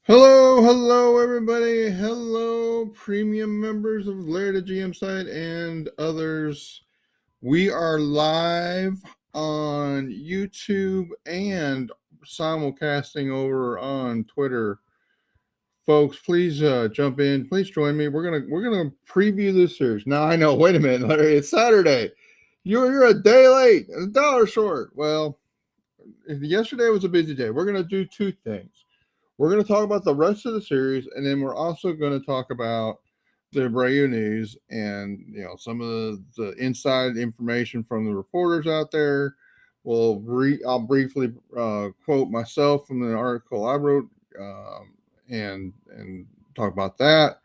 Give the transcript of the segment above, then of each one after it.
Hello, everybody. Hello, premium members of Lair the GM site and others. We are live on YouTube and simulcasting over on Twitter. Folks, please jump in. Please join me. We're gonna preview this series. Now I know. Wait a minute, Larry. It's Saturday. You're a day late, a dollar short. Well, yesterday was a busy day. We're gonna do two things. We're going to talk about the rest of the series, and then we're also going to talk about the Abreu news and some of the inside information from the reporters out there. I'll briefly quote myself from the article I wrote, and talk about that,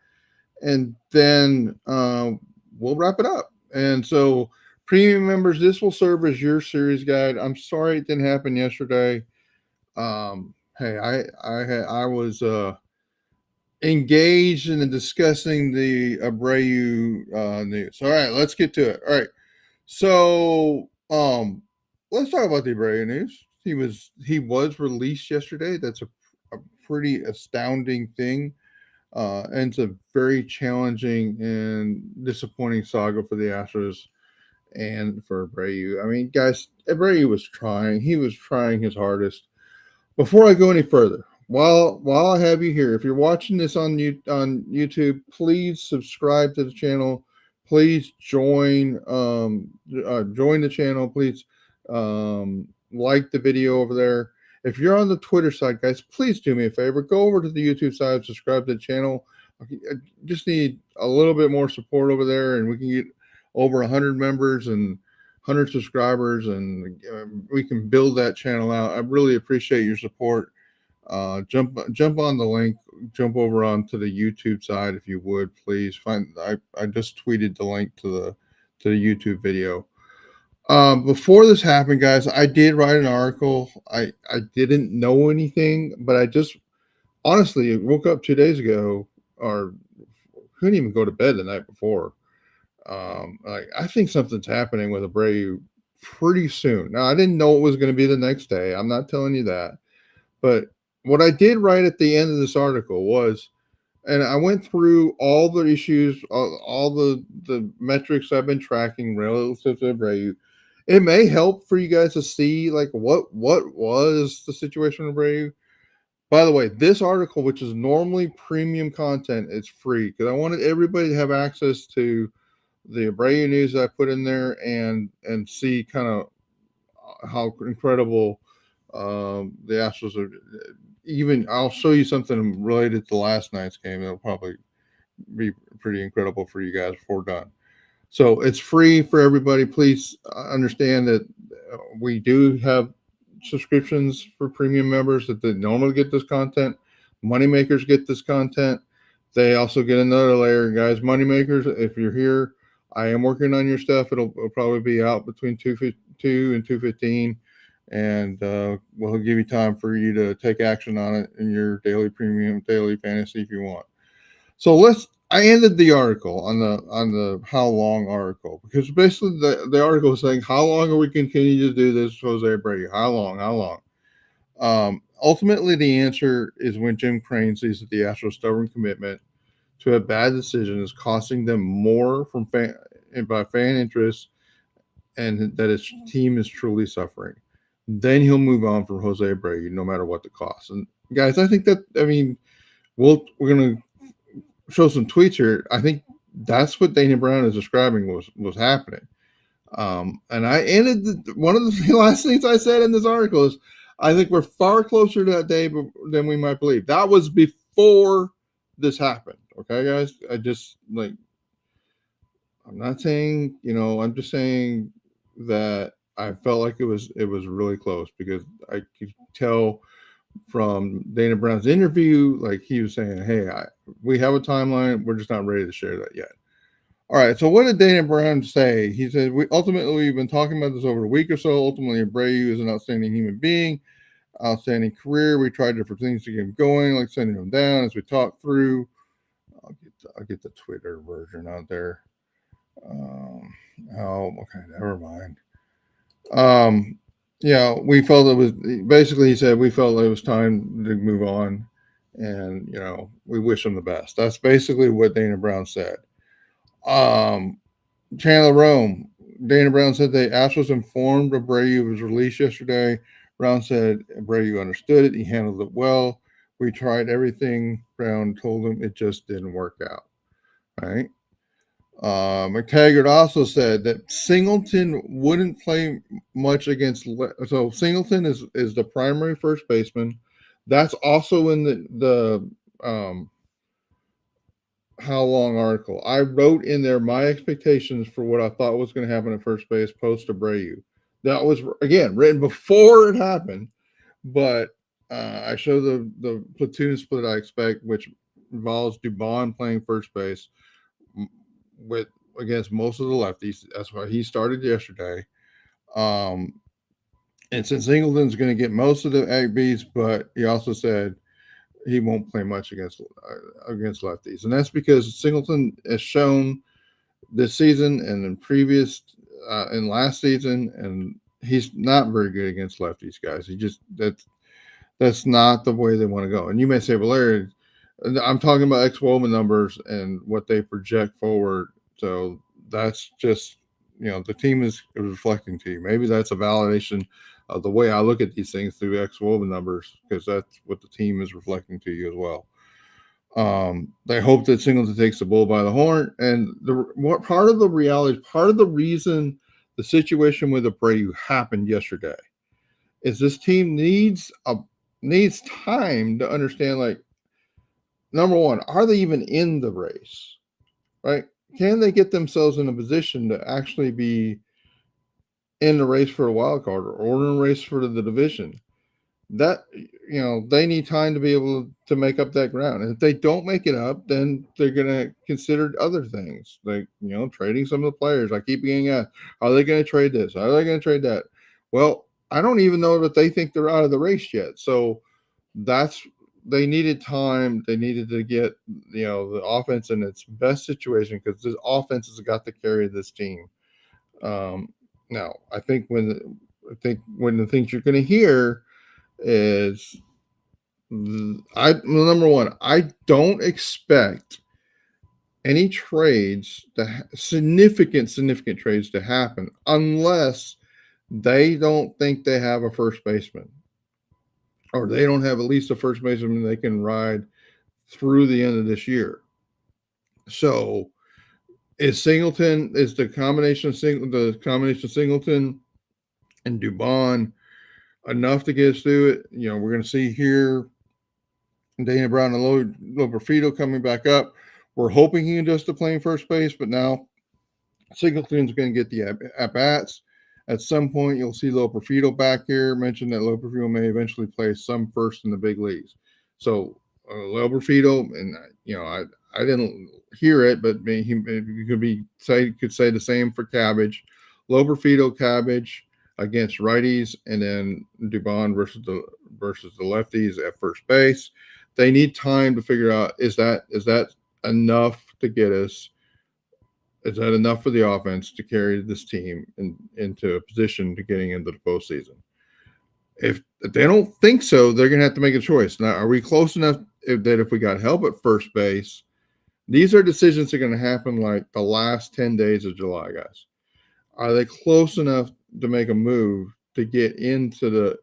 and then we'll wrap it up. And so, premium members, this will serve as your series guide. I'm sorry it didn't happen yesterday. Hey, I was engaged in discussing the Abreu news. All right, let's get to it. All right, so let's talk about the Abreu news. He was released yesterday. That's a pretty astounding thing, and it's a very challenging and disappointing saga for the Astros and for Abreu. I mean, guys, Abreu was trying. He was trying his hardest. Before I go any further, while I have you here, if you're watching this on YouTube, please subscribe to the channel. Please join the channel. Please like the video over there. If you're on the Twitter side, guys, please do me a favor. Go over to the YouTube side, subscribe to the channel. I just need a little bit more support over there, and we can get over 100 members and 100 subscribers, and we can build that channel out. I really appreciate your support. Jump on the link. Jump over onto the YouTube side if you would, please. I just tweeted the link to the YouTube video. Before this happened, guys, I did write an article. I didn't know anything, but I just honestly woke up 2 days ago, or couldn't even go to bed the night before. Like, I think something's happening with Abreu pretty soon. Now, I didn't know it was going to be the next day. I'm not telling you that. But what I did write at the end of this article was, and I went through all the issues, all the metrics I've been tracking relative to Abreu. It may help for you guys to see like what was the situation with Abreu. By the way, this article, which is normally premium content, is free because I wanted everybody to have access to the Abreu news I put in there and see kind of how incredible the Astros are. Even I'll show you something related to last night's game that'll probably be pretty incredible for you guys before done. So it's free for everybody. Please understand that we do have subscriptions for premium members that they normally get this content. Moneymakers get this content. They also get another layer, guys. Moneymakers, if you're here, I am working on your stuff. It'll probably be out between 2 and 2:15, and we'll give you time for you to take action on it in your daily premium, daily fantasy if you want. So I ended the article on the how long article because basically the article is saying how long are we continuing to do this, Jose Abreu? How long? How long? Ultimately, the answer is when Jim Crane sees that the Astros' stubborn commitment to a bad decision is costing them more by fan interest, and that his team is truly suffering. Then he'll move on from Jose Abreu, no matter what the cost. And guys, I think that we're gonna show some tweets here. I think that's what Dana Brown is describing was happening. And I ended one of the last things I said in this article is I think we're far closer to that day than we might believe. That was before this happened. Okay, guys. I'm not saying, I'm just saying that I felt like it was really close because I could tell from Dana Brown's interview, like he was saying, "Hey, we have a timeline. We're just not ready to share that yet." All right. So what did Dana Brown say? He said, we've been talking about this over a week or so. Ultimately, Abreu is an outstanding human being, outstanding career. We tried different things to get him going, like sending him down as we talked through. I'll get the Twitter version out there. Okay, never mind. We felt it was basically, he said, we felt it was time to move on. and we wish him the best. That's basically what Dana Brown said. Um, Chandler Rome. Dana Brown said the Astros informed Abreu of his release yesterday. Brown said Abreu understood it. He handled it well. We tried everything. Brown told him it just didn't work out. Right. McTaggart also said that Singleton wouldn't play much against. So Singleton is the primary first baseman. That's also in the how long article. I wrote in there my expectations for what I thought was going to happen at first base post Abreu. That was again written before it happened, but I show the platoon split I expect, which involves Dubon playing first base with against most of the lefties. That's why he started yesterday. Um, and since Singleton's going to get most of the ABs, but he also said he won't play much against lefties, and that's because Singleton has shown this season and in previous in last season, and he's not very good against lefties, guys. He just that's not the way they want to go. And you may say, well, Larry, I'm talking about ex-Woman numbers and what they project forward. So that's just, the team is reflecting to you. Maybe that's a validation of the way I look at these things through ex-Woman numbers, because that's what the team is reflecting to you as well. They hope that Singleton takes the bull by the horn. And part of the reality, part of the reason the situation with Abreu happened yesterday is this team needs time to understand, like, number one, are they even in the race? Right? Can they get themselves in a position to actually be in the race for a wild card or in a race for the division? That they need time to be able to make up that ground. And if they don't make it up, then they're gonna consider other things, like trading some of the players. I keep getting asked, are they gonna trade this? Are they gonna trade that? Well, I don't even know that they think they're out of the race yet. So that's they needed time. They needed to get the offense in its best situation, because this offense has got to carry this team. Now, I think when the things you're going to hear is number one, I don't expect any trades significant trades to happen unless they don't think they have a first baseman, or they don't have at least a first baseman they can ride through the end of this year. So is the combination of Singleton and Dubon enough to get us through it? We're going to see here Dana Brown and Loperfido coming back up. We're hoping he can adjust to playing first base, but now Singleton's going to get the at-bats. At some point, you'll see Loperfido back here. Mentioned that Loperfido may eventually play some first in the big leagues. So Loperfido, and I didn't hear it, but he could say the same for Cabbage. Loperfido, Cabbage against righties, and then Dubon versus the lefties at first base. They need time to figure out, is that enough to get us? Is that enough for the offense to carry this team into a position to getting into the postseason? If they don't think so, they're going to have to make a choice. Now, are we close enough that if we got help at first base, these are decisions that are going to happen like the last 10 days of July, guys. Are they close enough to make a move to get into the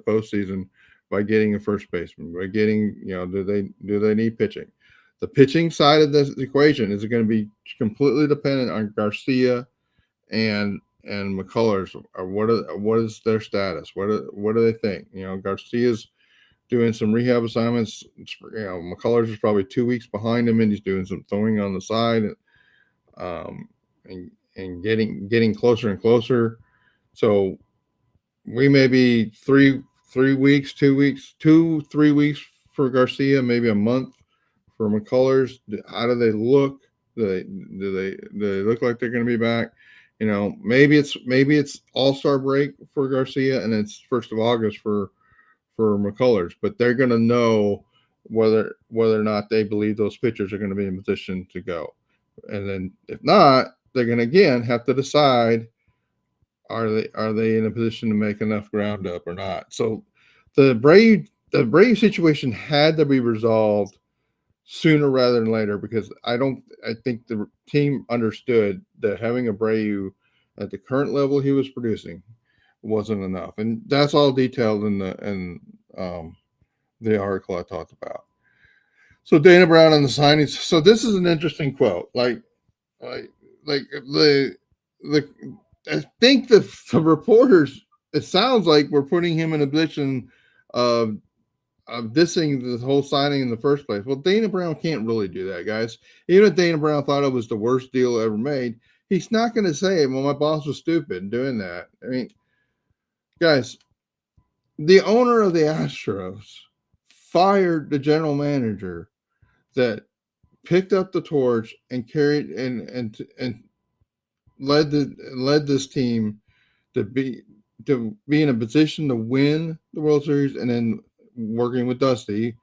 postseason by getting a first baseman, by getting, do they need pitching? The pitching side of this equation is going to be completely dependent on Garcia and McCullers. Or what is their status? What do they think? Garcia's doing some rehab assignments. McCullers is probably 2 weeks behind him, and he's doing some throwing on the side, and getting closer and closer. So we may be 3 weeks, 2 weeks, 3 weeks for Garcia, maybe a month for McCullers. How do they look? Do they look like they're going to be back? Maybe it's All-Star break for Garcia, and it's 1st of August for McCullers, but they're going to know whether or not they believe those pitchers are going to be in position to go. And then if not, they're going to again have to decide, are they in a position to make enough ground up or not? So the the Brady situation had to be resolved sooner rather than later, because I think the team understood that having Abreu at the current level he was producing wasn't enough, and that's all detailed um, the article I talked about. So Dana Brown and the signings. So this is an interesting quote. Like, like the I think the reporters. It sounds like we're putting him in a position of dissing the whole signing in the first place. Well, Dana Brown can't really do that, guys. Even if Dana Brown thought it was the worst deal ever made, he's not going to say, "Well, my boss was stupid doing that." I mean, guys, the owner of the Astros fired the general manager that picked up the torch and carried and led this team to be in a position to win the World Series, and then working with Dusty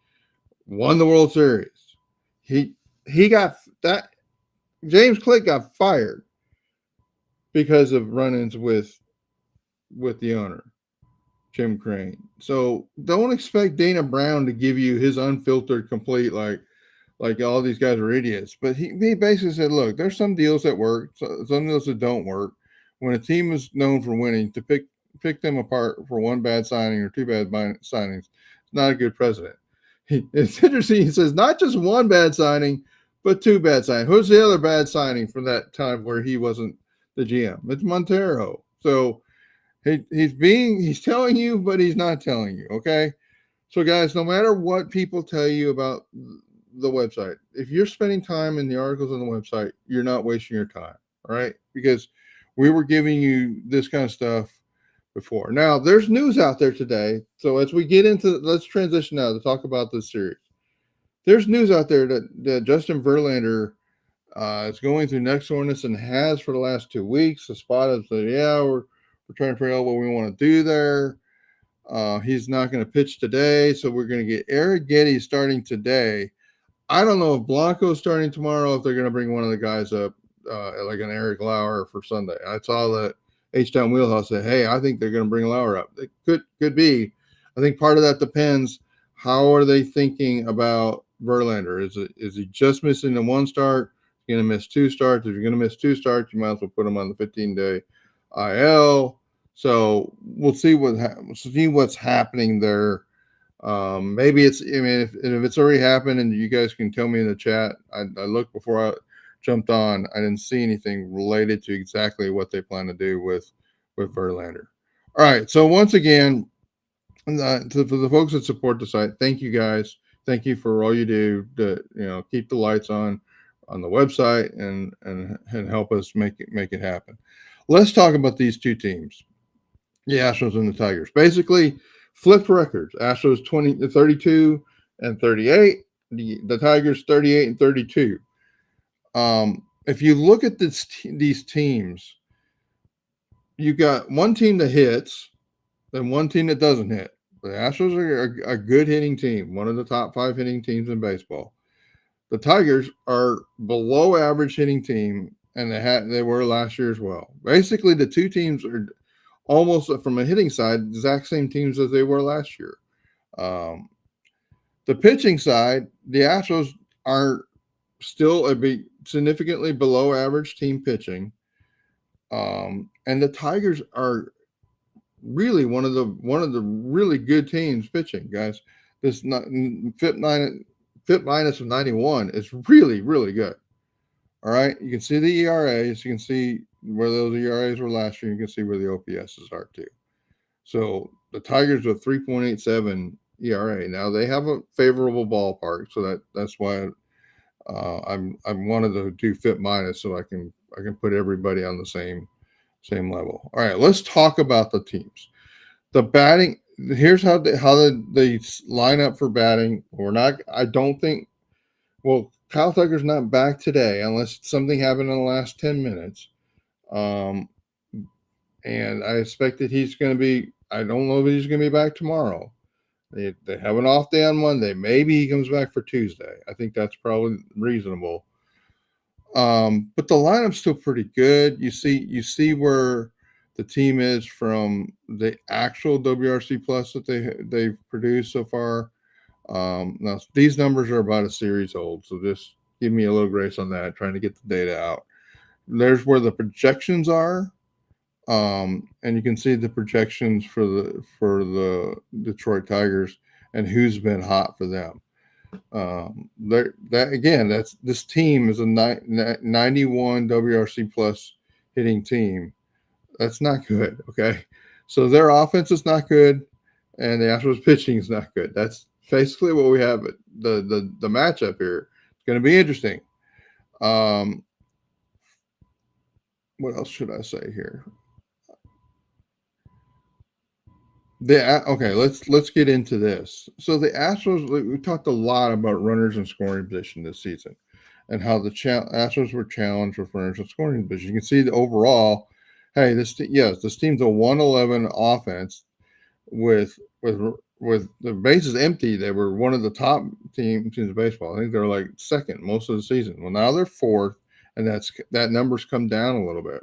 won the World Series. He got that. James Click got fired because of run-ins with the owner, Jim Crane. So don't expect Dana Brown to give you his unfiltered, complete like all these guys are idiots. But he basically said, look, there's some deals that work, some deals that don't work. When a team is known for winning, to pick them apart for one bad signing or two bad signings, it's not a good precedent. It's interesting. He says not just one bad signing, but two bad signings. Who's the other bad signing from that time where he wasn't the GM? It's Montero. So he's telling you, but he's not telling you. Okay. So guys, no matter what people tell you about the website, if you're spending time in the articles on the website, you're not wasting your time. All right. Because we were giving you this kind of stuff before. Now, there's news out there today. So as we get into, let's transition now to talk about this series. There's news out there that Justin Verlander is going through neck soreness and has for the last 2 weeks. The spot has said, yeah, we're trying to figure out what we want to do there. He's not going to pitch today, so we're going to get Eric Getty starting today. I don't know if Blanco's starting tomorrow, if they're going to bring one of the guys up, like an Eric Lauer for Sunday. I saw that H-Town Wheelhouse said, hey, I think they're going to bring Lauer up. It could be. I think part of that depends. How are they thinking about Verlander? Is he just missing the one start? He's going to miss two starts. If you're going to miss two starts, you might as well put him on the 15-day IL. So we'll see what's happening there. Maybe it's, I mean, if it's already happened and you guys can tell me in the chat, I looked before I jumped on, I didn't see anything related to exactly what they plan to do with Verlander. All right. So once again, for the folks that support the site, thank you guys. Thank you for all you do to, keep the lights on the website and help us make it happen. Let's talk about these two teams, the Astros and the Tigers. Basically, flipped records. Astros 32 and 38. The Tigers 38 and 32. If you look at these teams, you got one team that hits and one team that doesn't hit. The Astros are a good hitting team, one of the top 5 hitting teams in baseball. The Tigers are below average hitting team, and they were last year as well. Basically, the two teams are almost, from a hitting side, exact same teams as they were last year. The pitching side, the Astros are still significantly below average team pitching, and the Tigers are really one of the really good teams pitching, guys. This FIP minus of 91 is really, really good. All right, you can see the ERAs. You can see where those ERAs were last year. You can see where the OPSs are too. So the Tigers with 3.87 ERA. Now they have a favorable ballpark, so that's why I wanted to do FIP minus, so I can put everybody on the same level. All right, let's talk about the teams. The batting. Here's how they line up for batting. I don't think. Well, Kyle Tucker's not back today unless something happened in the last 10 minutes. And I expect that he's going to be. I don't know if he's going to be back tomorrow. They have an off day on Monday. Maybe he comes back for Tuesday. I think that's probably reasonable. But the lineup's still pretty good. You see where the team is from the actual WRC plus that they've produced so far. Now these numbers are about a series old, so just give me a little grace on that. Trying to get the data out. There's where the projections are, and you can see the projections for the Detroit Tigers and who's been hot for them. That again, that's this team is a 91 WRC plus hitting team. That's not good. Okay, so their offense is not good, and the Astros pitching is not good. That's basically what we have. The matchup here. It's going to be interesting. What else should I say here? Okay, let's get into this. So the Astros, we talked a lot about runners in scoring position this season, and how the Astros were challenged with runners in scoring position. You can see the overall. Hey, this team's a 111 offense with the bases empty. They were one of the top teams in baseball. I think they're like second most of the season. Well, now they're fourth, and that number's come down a little bit.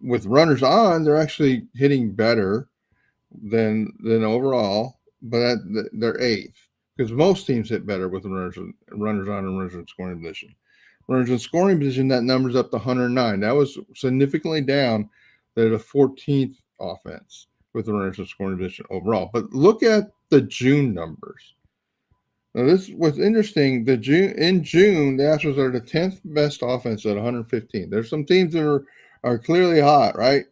With runners on, they're actually hitting better than overall, but they're eighth because most teams hit better with runners on and runners in scoring position. Runners in scoring position, that number's up to 109. That was significantly down. They're the 14th offense with the runners in scoring position overall. But look at the June numbers. Now, this was interesting. In June, the Astros are the 10th best offense at 115. There's some teams that are clearly hot, right?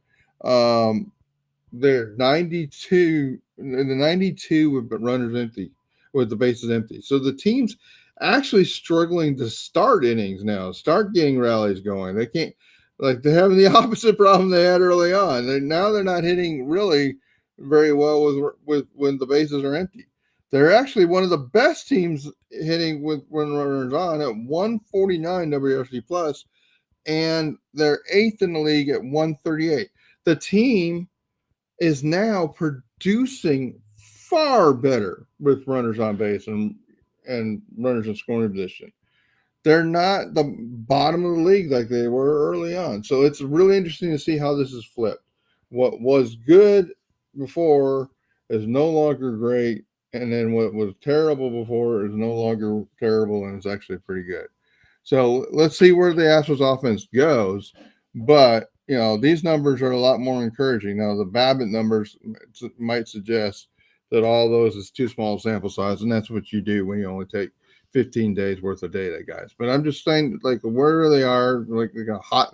They're 92 in the 92 with runners empty, with the bases empty. So the team's actually struggling to start innings now, start getting rallies going. They can't, like, they're having the opposite problem they had early on. Now they're not hitting really very well with when the bases are empty. They're actually one of the best teams hitting with when runners on at 149 WRC plus, and they're eighth in the league at 138. The team is now producing far better with runners on base and runners in scoring position. They're not the bottom of the league like they were early on. So it's really interesting to see how this is flipped. What was good before is no longer great, and then what was terrible before is no longer terrible, and it's actually pretty good. So let's see where the Astros offense goes. But, these numbers are a lot more encouraging. Now, the BABIP numbers might suggest that all those is too small a sample size, and that's what you do when you only take 15 days worth of data, guys. But I'm just saying, like, where they are, like a hot,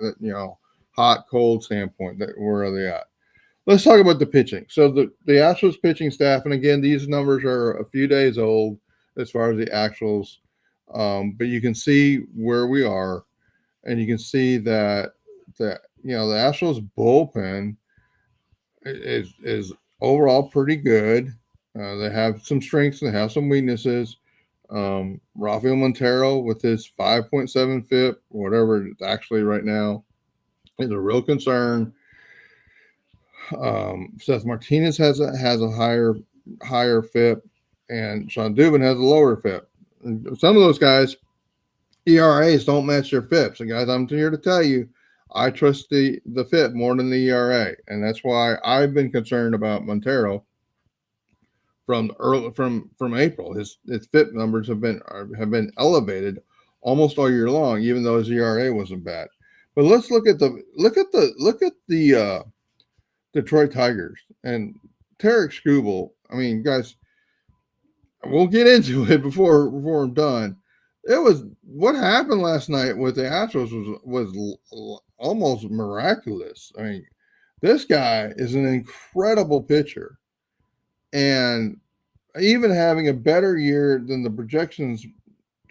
cold standpoint, where are they at? Let's talk about the pitching. So the Astros pitching staff, and again, these numbers are a few days old as far as the actuals, but you can see where we are, and you can see that the Astros bullpen is overall pretty good. They have some strengths and they have some weaknesses. Rafael Montero with his 5.7 FIP, whatever it's actually right now, is a real concern. Seth Martinez has a higher FIP, and Sean Dubin has a lower FIP. And some of those guys, ERAs don't match their FIPs. And guys, I'm here to tell you, I trust the FIP more than the ERA, and that's why I've been concerned about Montero from April. His FIP numbers have been elevated almost all year long, even though his ERA wasn't bad. But let's look at the Detroit Tigers and Tarek Skubal. I mean, guys, we'll get into it before I'm done. It was what happened last night with the Astros was almost miraculous. I mean, this guy is an incredible pitcher, and even having a better year than the projections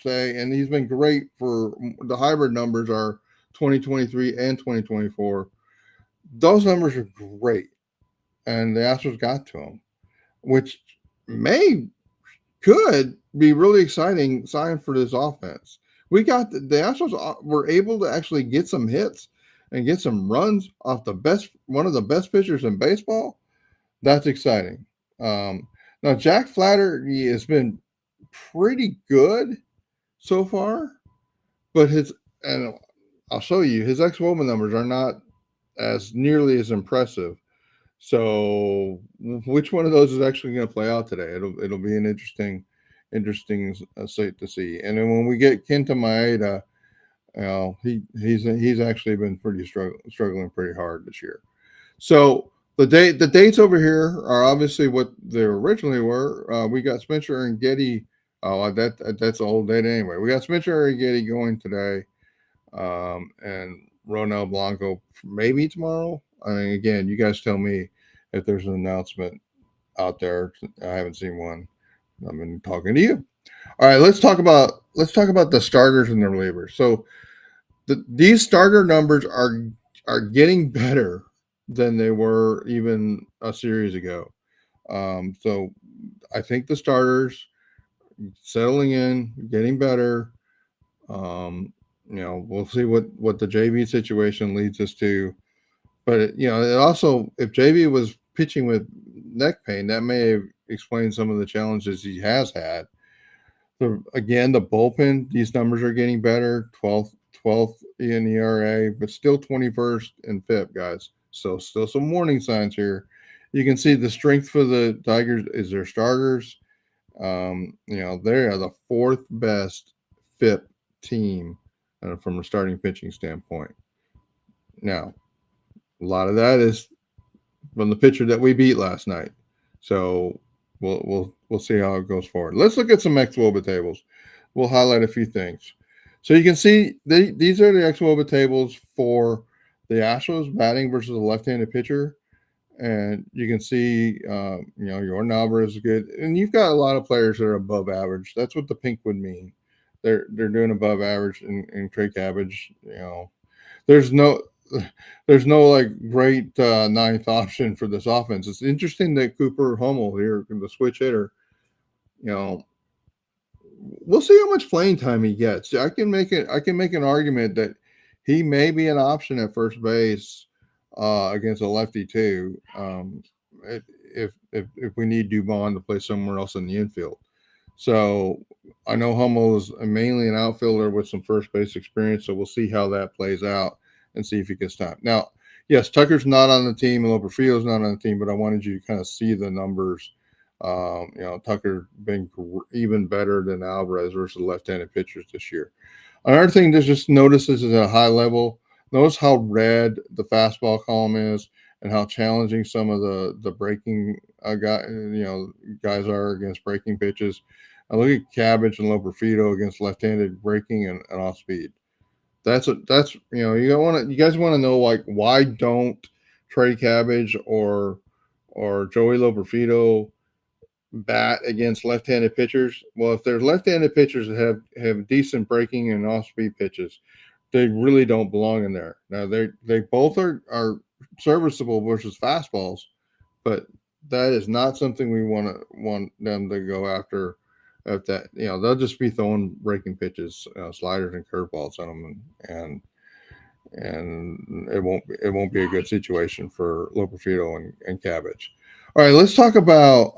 say, and he's been great for the hybrid numbers are 2023 and 2024. Those numbers are great, and the Astros got to him, which could be really exciting sign for this offense. We got the Astros were able to actually get some hits and get some runs off one of the best pitchers in baseball. That's exciting. Now Jack Flaherty has been pretty good so far, but and I'll show you his ex-woman numbers are not as nearly as impressive. So, which one of those is actually going to play out today? It'll be an interesting sight to see. And then when we get Kenta Maeda, he's actually been pretty struggling pretty hard this year. So the dates over here are obviously what they originally were. We got Spencer and Getty. Oh, that's an old date anyway. We got Spencer and Getty going today, and Ronel Blanco maybe tomorrow. I mean, again, you guys tell me if there's an announcement out there. I haven't seen one. I've been talking to you. All right, let's talk about the starters and the relievers. So these starter numbers are getting better than they were even a series ago. So I think the starters settling in, getting better. We'll see what the JV situation leads us to. But it also, if JV was pitching with neck pain, that may have explained some of the challenges he has had. Again, the bullpen, these numbers are getting better. 12th in ERA, but still 21st in FIP, guys. So still some warning signs here. You can see the strength for the Tigers is their starters. They are the fourth best FIP team from a starting pitching standpoint. Now, a lot of that is from the pitcher that we beat last night. So we'll see how it goes forward. Let's look at some ex-Woba tables. We'll highlight a few things. So you can see these are the ex-Woba tables for the Astros batting versus a left-handed pitcher. And you can see, your Alvarez is good. And you've got a lot of players that are above average. That's what the pink would mean. They're doing above average in Trey Cabbage. There's no like great ninth option for this offense. It's interesting that Cooper Hummel here, the switch hitter, we'll see how much playing time he gets. I can make an argument that he may be an option at first base against a lefty too. If we need Dubon to play somewhere else in the infield. So I know Hummel is mainly an outfielder with some first base experience, so we'll see how that plays out and see if he gets time. Now, yes, Tucker's not on the team and Loperfield's not on the team, but I wanted you to kind of see the numbers. Tucker been even better than Alvarez versus left-handed pitchers this year. Another thing to just notice this is at a high level. Notice how red the fastball column is and how challenging some of the breaking guys are against breaking pitches. I look at Cabbage and Loperfido against left-handed breaking and off speed. You guys want to know, like, why don't Trey Cabbage or Joey Loperfido bat against left-handed pitchers? Well, if there's left-handed pitchers that have decent breaking and off-speed pitches, they really don't belong in there. Now they both are serviceable versus fastballs, but that is not something we want them to go after. At that, they'll just be throwing breaking pitches, sliders and curveballs at them, and it won't be a good situation for Loperfido and Cabbage. All right, let's talk about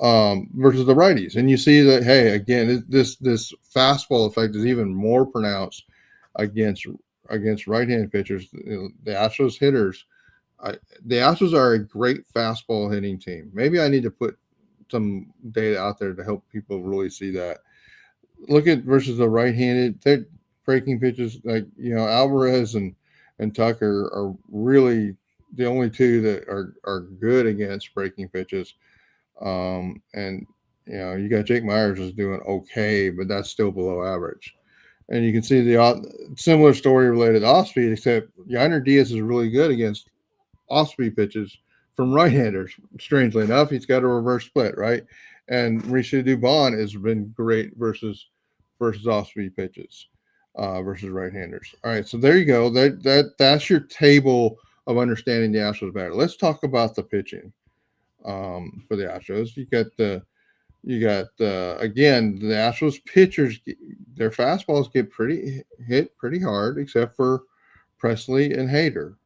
versus the righties, and you see that, hey, again, this fastball effect is even more pronounced against right-handed pitchers. The Astros hitters, the Astros are a great fastball hitting team. Maybe I need to put some data out there to help people really see that. Look at versus the right-handed, they're breaking pitches like Alvarez and Tucker are really the only two that are good against breaking pitches. And you got Jake Myers is doing okay, but that's still below average. And you can see the similar story related to off speed, except Yainer Diaz is really good against off speed pitches from right-handers. Strangely enough, he's got a reverse split, right? And Mauricio Dubon has been great versus off-speed pitches versus right-handers. All right, so there you go. That's your table of understanding the Astros better. Let's talk about the pitching for the Astros. You got again, the Astros pitchers, their fastballs get hit pretty hard, except for Presley and Hader.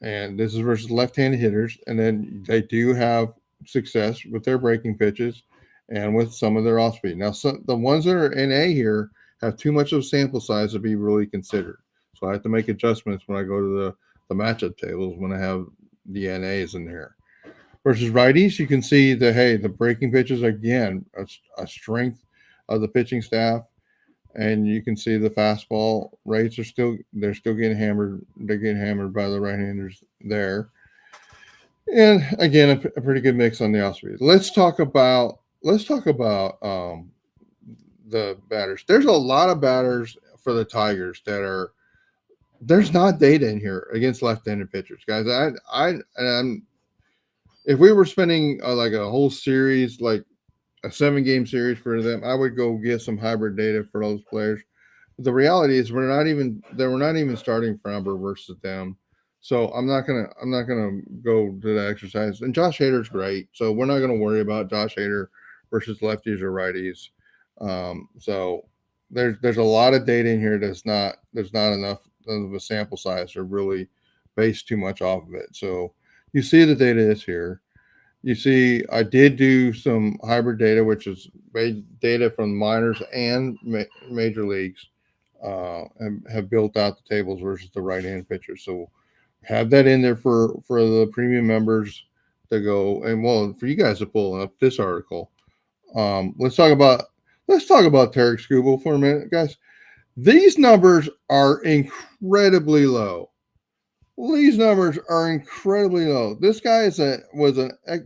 And this is versus left-handed hitters, and then they do have success with their breaking pitches and with some of their off-speed. Now, the ones that are in A here have too much of a sample size to be really considered. So I have to make adjustments when I go to matchup tables when I have the NAs in here. Versus righties, you can see that, hey, the breaking pitches, again, a strength of the pitching staff. And you can see the fastball rates they're still getting hammered. They're getting hammered by the right-handers there. And again, a pretty good mix on the off speed. Let's talk about the batters. There's a lot of batters for the Tigers there's not data in here against left-handed pitchers, guys. If we were spending like a whole series, like a 7-game series for them, I would go get some hybrid data for those players. But the reality is we're not even starting Framber versus them. So I'm not gonna go to that exercise. And Josh Hader's great, so we're not gonna worry about Josh Hader versus lefties or righties. So there's a lot of data in here there's not enough of a sample size to really base too much off of it. So you see the data is here. You see, I did do some hybrid data, which is data from minors and major leagues, and have built out the tables versus the right-hand pitchers. So have that in there for the premium members to go, and well, for you guys to pull up this article. Let's talk about Tarek Skubal for a minute, guys. These numbers are incredibly low. These numbers are incredibly low. This guy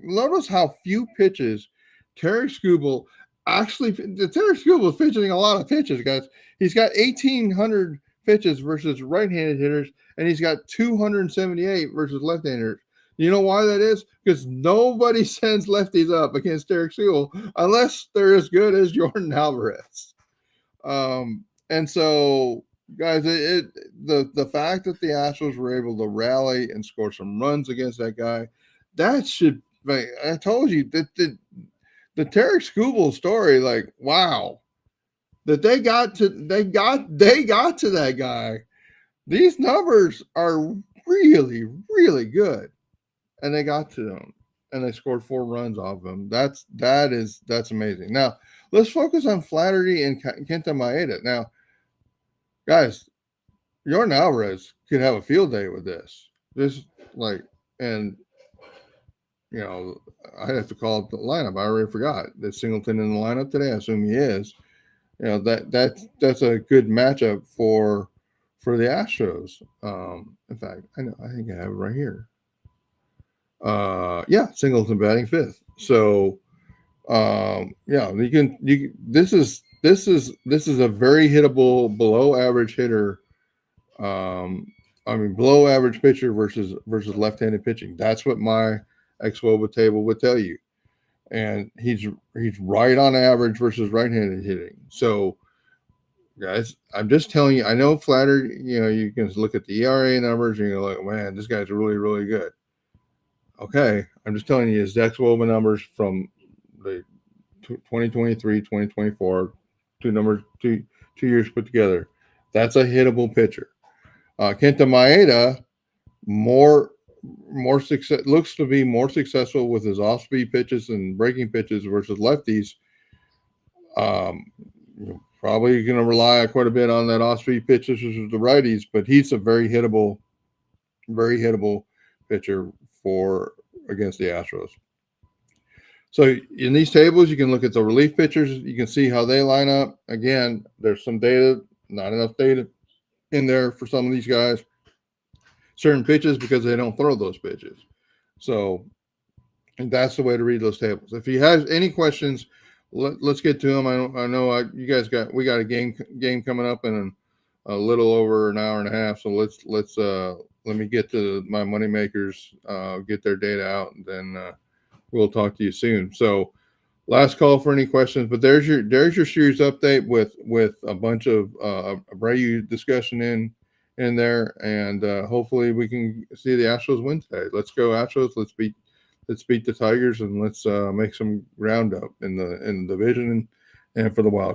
notice how few pitches Tarek Skubal Tarek Skubal is pitching a lot of pitches, guys. He's got 1,800 pitches versus right-handed hitters, and he's got 278 versus left-handers. You know why that is? Because nobody sends lefties up against Tarek Skubal unless they're as good as Jordan Alvarez. And so, guys, the fact that the Astros were able to rally and score some runs against that guy, that should. I told you that the Tarek Skubal story, like, wow, that they got to that guy. These numbers are really, really good, and they got to them, and they scored 4 runs off him. That's amazing. Now let's focus on Flaherty and Kenta Maeda. Now, guys, Jordan Alvarez could have a field day with this. And you know, I have to call up the lineup. I already forgot. Is Singleton in the lineup today? I assume he is. You know, that's a good matchup for the Astros. In fact, I think I have it right here. Yeah, Singleton batting 5th. So yeah, this is a very hittable below average hitter. Below average pitcher versus left-handed pitching. That's what my ex-Woba table would tell you. And he's right on average versus right-handed hitting. So, guys, I'm just telling you, I know Flaherty, you can look at the ERA numbers and you're like, man, this guy's really, really good. Okay, I'm just telling you his ex-Woba numbers from the 2023, 2024, two years put together. That's a hittable pitcher. Kenta Maeda, more success, looks to be more successful with his off-speed pitches and breaking pitches versus lefties. Probably going to rely quite a bit on that off-speed pitches versus the righties, but he's a very hittable pitcher against the Astros. So in these tables, you can look at the relief pitchers. You can see how they line up. Again, there's some data, not enough data in there for some of these guys. Certain pitches because they don't throw those pitches. So, and that's the way to read those tables. If you have any questions, let's get to them. I know you guys we got a game coming up in a little over an hour and a half. So let me get to my money makers, get their data out, and then we'll talk to you soon. So, last call for any questions. But there's your series update with a bunch of Abreu discussion in there, and hopefully we can see the Astros win today. Let's go Astros. Let's beat the Tigers, and let's make some ground up in the division and for the wild.